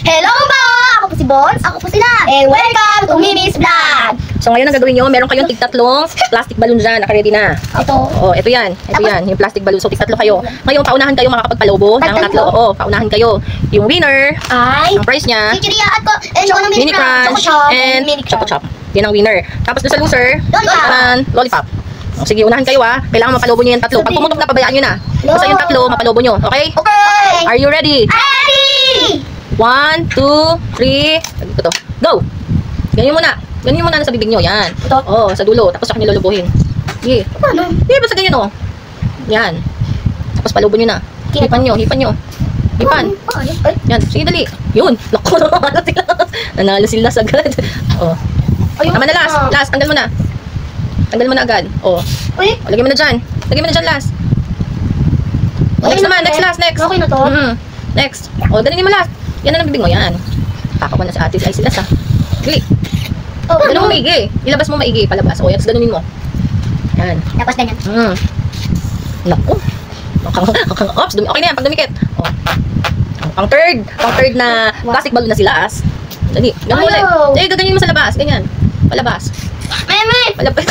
Hello po! Ako po si Bones. Ako po sila. And welcome to Mimi's Vlog. So ngayon ang gagawin nyo, meron kayong tig-tatlong plastic balloon dyan, naka-ready na. Ito. Oo, ito yan. Ito yan, yung plastic balloon. So tig-tatlo kayo. Ngayon, paunahan kayo makakapagpalobo ng tatlo. Oo, paunahan kayo. Yung winner, Ay. ang price niya, Chichiria at ko. And choco mini crunch and choco chop. Yan ang winner. Tapos doon sa loser, lollipop. O, sige, unahan kayo ha. Kailangan mapalobo nyo yung tatlo. Pag pumutok na, pabayaan nyo na. Basta yung tatlo, mapalobo nyo. Okay? Okay. Are you ready? Ready! 1, 2, 3. Ito to. Go! Ganyan muna. Ganyan muna sa bibig nyo. Yan. Ito? Oo, sa dulo. Tapos sa kanya lulubuhin. Sige. Paano? Sige, basta ganyan o. Yan. Tapos palubo nyo na. Hipan nyo, hipan nyo. Hipan. Paano? Ay. Yan. Sige, dali. Yun. Naku, nanalo sila. Nanalo sila sagad. O. Ayun. Tama na, last. Last, tanggal mo na. Tanggal mo na agad. O. Uy. O, lagay mo na dyan. Lagay mo na dyan, last. O, next naman. Next, last, next. Okay na to? Next. O, dalhin mo last. Yan na lang bibig mo. Yan. Tako ko na sa ate. Ay, sila sa. Dali. Oh, Ganun mo maigi. Ilabas mo maigi. Palabas. O, yan. Tapos ganunin mo. Yan. Tapos ganyan. Naku. Oops. Okay na yan. Pag dumikit. O. Pang third na plastic balloon na sila. Dali. Ganun ulit. Ayaw. Eh, gaganyan mo sa labas. Ganyan. Palabas. Meme! Palabas.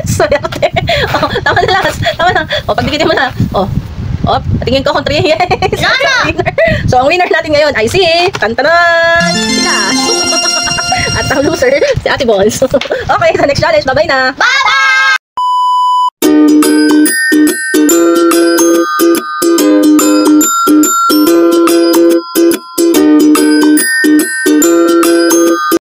Swerte. O, tama na last. Tama na. O, pagdikitin mo na. O. O, tingin ko kung 3. Yes. Nana! So, ang winner natin ngayon ay si Tantanan! Sila! At ang loser, si Ate Bones. Okay, sa next challenge. Bye-bye na! Bye-bye!